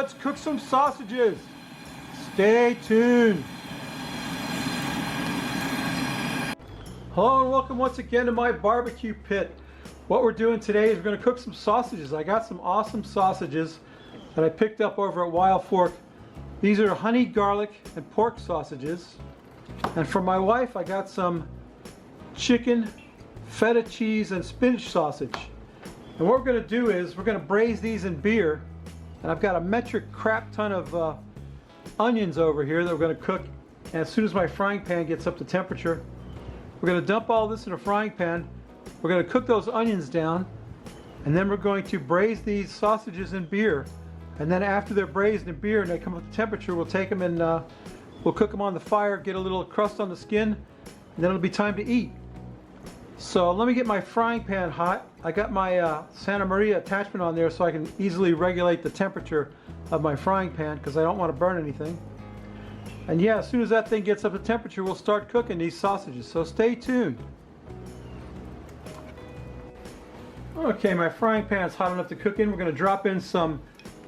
let's cook some sausages. Stay tuned. Hello and welcome once again to my barbecue pit. What we're doing today is we're going to cook some sausages. I got some awesome sausages that I picked up over at Wild Fork. These are honey, garlic, and pork sausages. And for my wife, I got some chicken, feta cheese, and spinach sausage. And what we're going to do is we're going to braise these in beer. And I've got a metric crap ton of onions over here that we're going to cook. And as soon as my frying pan gets up to temperature, we're going to dump all this in a frying pan. We're going to cook those onions down, and then we're going to braise these sausages in beer. And then after they're braised in beer and they come up to temperature, we'll take them and we'll cook them on the fire, get a little crust on the skin, and then it'll be time to eat. So let me get my frying pan hot. I got my Santa Maria attachment on there so I can easily regulate the temperature of my frying pan because I don't want to burn anything. And yeah, as soon as that thing gets up to temperature, we'll start cooking these sausages. So stay tuned. Okay, my frying pan is hot enough to cook in. We're going to drop in some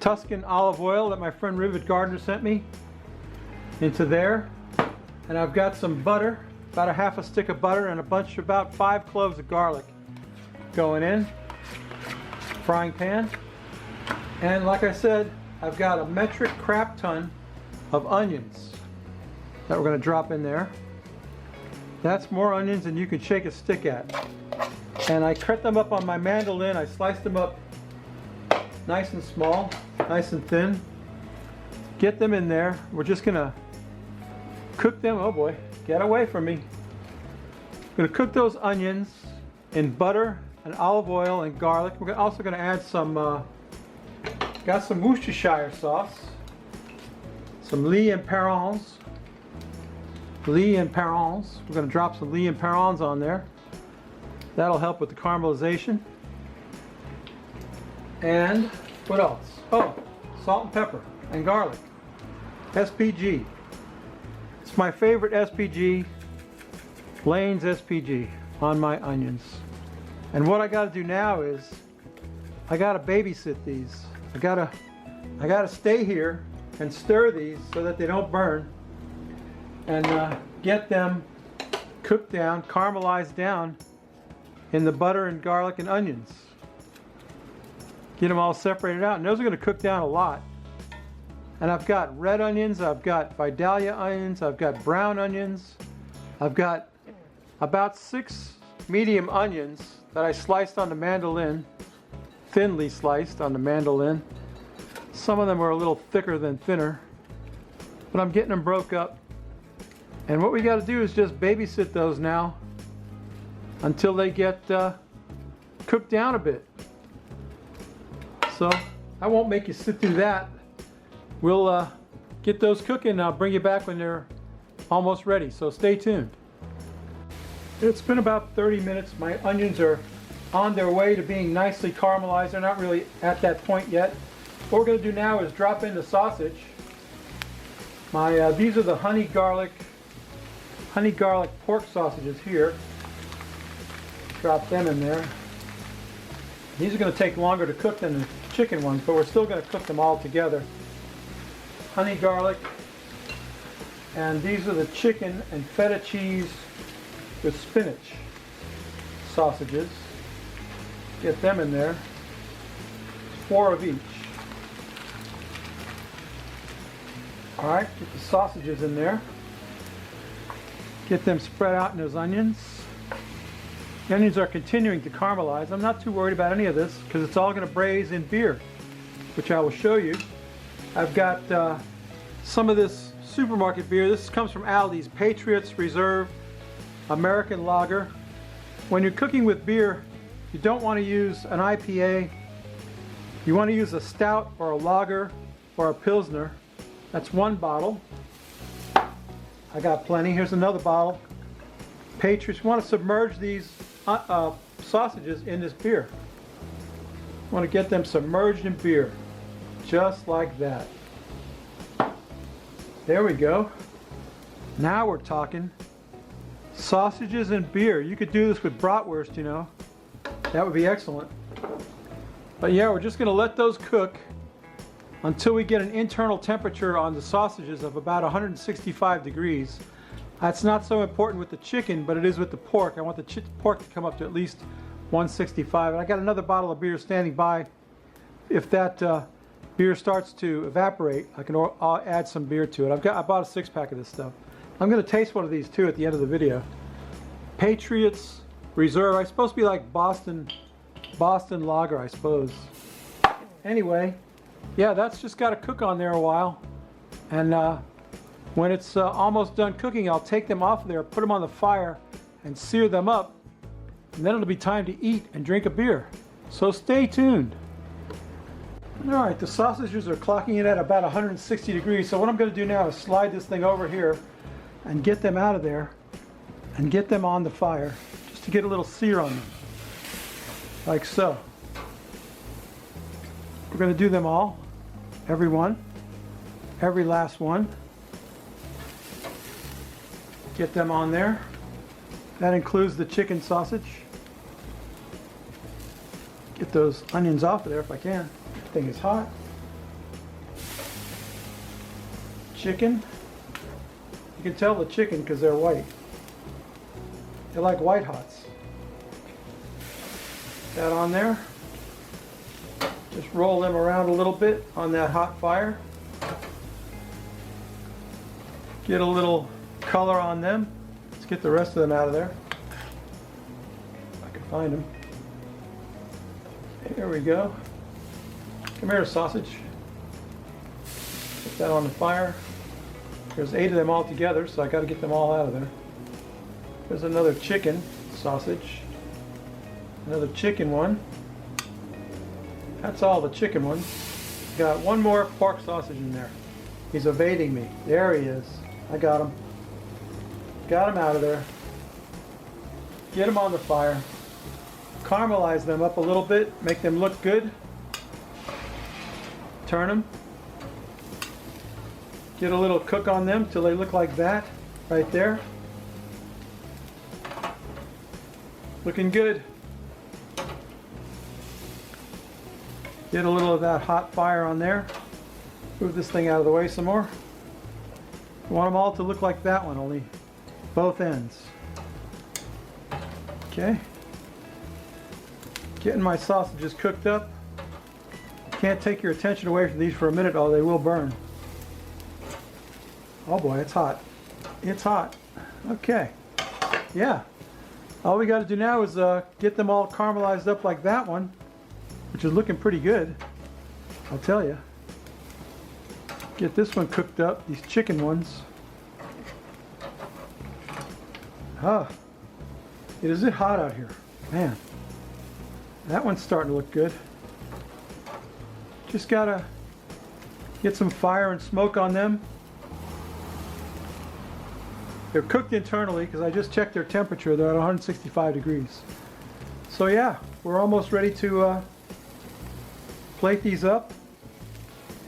Tuscan olive oil that my friend Rivet Gardner sent me into there. And I've got some butter, about a half a stick of butter, and about 5 cloves of garlic going in. Frying pan. And like I said, I've got a metric crap ton of onions that we're going to drop in there. That's more onions than you can shake a stick at. And I cut them up on my mandolin. I sliced them up nice and small, nice and thin. Get them in there. We're just going to cook them. Oh boy, get away from me. I'm going to cook those onions in butter and olive oil and garlic. We're also going to add some, got some Worcestershire sauce, some Lea and Perrins. Lea and Perrins. We're going to drop some Lea and Perrins on there. That'll help with the caramelization. And what else? Oh, salt and pepper and garlic. SPG. It's my favorite SPG, Lane's SPG, on my onions. And what I got to do now is I got to babysit these. I got to stay here and stir these so that they don't burn, and get them cooked down, caramelized down in the butter and garlic and onions. Get them all separated out, and those are going to cook down a lot. And I've got red onions, I've got Vidalia onions, I've got brown onions, I've got about 6 medium onions that I sliced on the mandolin, thinly sliced on the mandolin. Some of them are a little thicker than thinner, but I'm getting them broke up. And what we got to do is just babysit those now until they get cooked down a bit. So I won't make you sit through that. We'll get those cooking and I'll bring you back when they're almost ready. So stay tuned. It's been about 30 minutes. My onions are on their way to being nicely caramelized. They're not really at that point yet. What we're going to do now is drop in the sausage. These are the honey garlic pork sausages here. Drop them in there. These are going to take longer to cook than the chicken ones, but we're still going to cook them all together. Honey garlic, and these are the chicken and feta cheese with spinach sausages. Get them in there. 4 of each. Alright, get the sausages in there. Get them spread out in those onions. The onions are continuing to caramelize. I'm not too worried about any of this because it's all going to braise in beer, which I will show you. I've got some of this supermarket beer. This comes from Aldi's, Patriots Reserve American Lager. When you're cooking with beer, you don't want to use an IPA. You want to use a stout or a lager or a pilsner. That's 1 bottle. I got plenty. Here's another bottle. Patriots. You want to submerge these sausages in this beer. You want to get them submerged in beer, just like that. There we go. Now we're talking. Sausages and beer. You could do this with bratwurst, you know. That would be excellent. But yeah, we're just going to let those cook until we get an internal temperature on the sausages of about 165 degrees. That's not so important with the chicken, but it is with the pork. I want the pork to come up to at least 165. And I got another bottle of beer standing by. If that beer starts to evaporate, I'll add some beer to it. I bought a 6-pack of this stuff. I'm going to taste one of these too at the end of the video. Patriots Reserve. It's supposed to be like Boston Lager, I suppose. Anyway, yeah, that's just got to cook on there a while. And when it's almost done cooking, I'll take them off of there, put them on the fire, and sear them up. And then it'll be time to eat and drink a beer. So stay tuned. All right, the sausages are clocking in at about 160 degrees. So what I'm going to do now is slide this thing over here and get them out of there and get them on the fire just to get a little sear on them, like so. We're going to do them all, every one, every last one. Get them on there. That includes the chicken sausage. Get those onions off of there if I can. That thing is hot. Chicken. You can tell the chicken because they're white. They're like white hots. That on there. Just roll them around a little bit on that hot fire. Get a little color on them. Let's get the rest of them out of there. If I can find them. There we go. Come here, sausage. Put that on the fire. There's 8 of them all together, so I got to get them all out of there. There's another chicken sausage. Another chicken one. That's all the chicken ones. Got one more pork sausage in there. He's evading me. There he is. I got him. Got him out of there. Get them on the fire. Caramelize them up a little bit. Make them look good. Turn them. Get a little cook on them till they look like that. Right there. Looking good. Get a little of that hot fire on there. Move this thing out of the way some more. You want them all to look like that one, only both ends. Okay. Getting my sausages cooked up. Can't take your attention away from these for a minute, oh, they will burn. Oh boy, it's hot. It's hot. Okay. Yeah. All we got to do now is get them all caramelized up like that one, which is looking pretty good, I'll tell you. Get this one cooked up, these chicken ones. Ah, is it hot out here? Man, that one's starting to look good. Just gotta get some fire and smoke on them. They're cooked internally because I just checked their temperature. They're at 165 degrees. So yeah, we're almost ready to plate these up.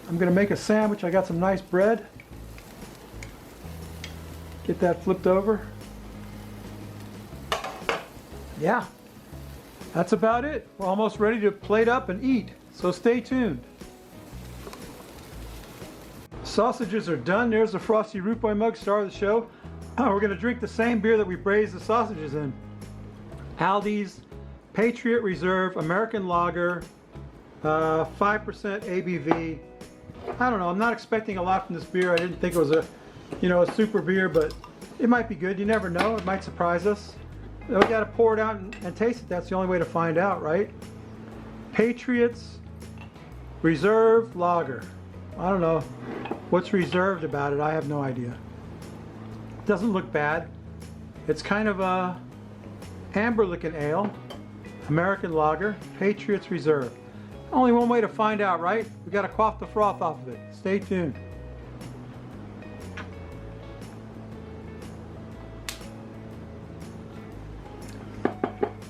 I'm going to make a sandwich. I got some nice bread. Get that flipped over. Yeah, that's about it. We're almost ready to plate up and eat. So stay tuned. Sausages are done. There's the Frosty Root Boy mug, star of the show. We're going to drink the same beer that we braised the sausages in. Aldi's Patriot Reserve American Lager, 5% ABV. I don't know, I'm not expecting a lot from this beer. I didn't think it was a super beer, but it might be good. You never know, it might surprise us. We got to pour it out and taste it. That's the only way to find out, right? Patriots Reserve Lager. I don't know what's reserved about it. I have no idea. Doesn't look bad. It's kind of a amber looking ale. American Lager, Patriots Reserve. Only one way to find out, right? We got to quaff the froth off of it. Stay tuned.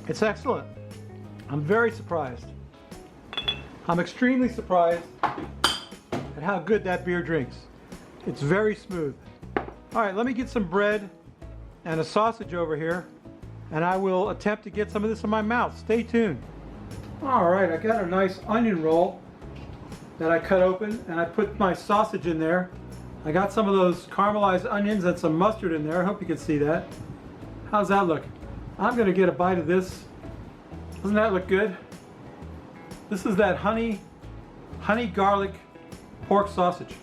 It's excellent. I'm very surprised. I'm extremely surprised at how good that beer drinks. It's very smooth. All right, let me get some bread and a sausage over here, and I will attempt to get some of this in my mouth. Stay tuned. All right, I got a nice onion roll. that I cut open, and I put my sausage in there. I got some of those caramelized onions and some mustard in there. I hope you can see that. How's that look? I'm gonna get a bite of this. Doesn't that look good? This is that honey garlic pork sausage.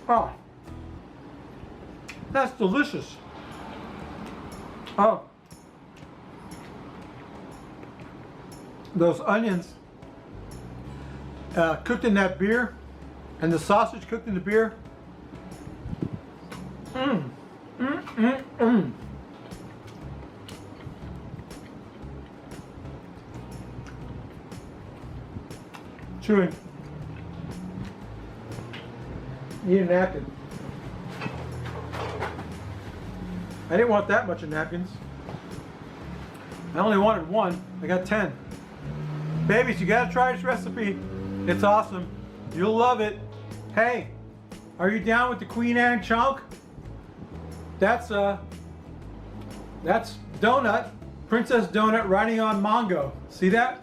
Oh, that's delicious. Oh, those onions cooked in that beer, and the sausage cooked in the beer. Chewing. Need a napkin. I didn't want that much of napkins. I only wanted one. I got 10. Babies, you gotta try this recipe. It's awesome. You'll love it. Hey, are you down with the Queen Anne chunk? That's Donut, Princess Donut riding on Mongo. See that?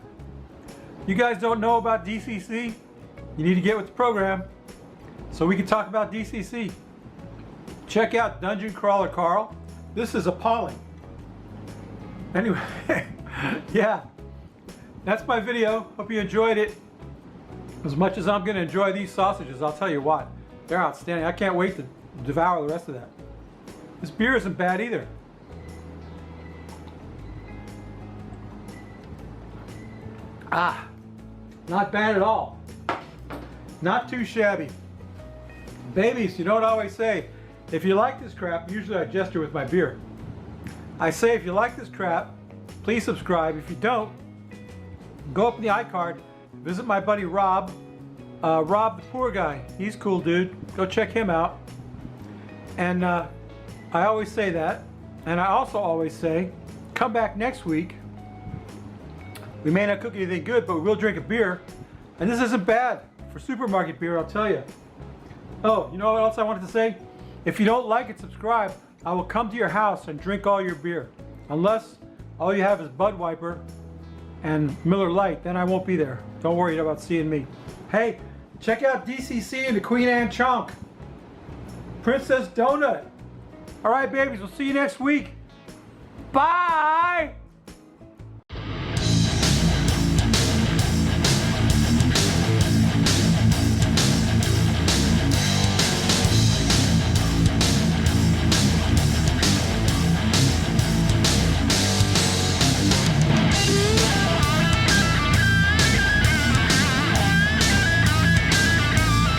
You guys don't know about DCC? You need to get with the program so we can talk about DCC. Check out Dungeon Crawler Carl. This is appalling. Anyway, yeah, that's my video. Hope you enjoyed it as much as I'm gonna enjoy these sausages. I'll tell you what, they're outstanding. I can't wait to devour the rest of that. This beer isn't bad either. Ah, not bad at all. Not too shabby. Babies, you know what I always say? If you like this crap, usually I gesture with my beer. I say if you like this crap, please subscribe. If you don't, go up in the iCard, visit my buddy Rob. Rob the Poor Guy. He's a cool dude. Go check him out. And I always say that. And I also always say, come back next week. We may not cook anything good, but we'll drink a beer. And this isn't bad for supermarket beer, I'll tell you. Oh, you know what else I wanted to say? If you don't like it, subscribe. I will come to your house and drink all your beer. Unless all you have is Bud Wiper and Miller Lite, then I won't be there. Don't worry about seeing me. Hey, check out DCC and the Queen Anne chunk. Princess Donut. All right, babies, we'll see you next week. Bye!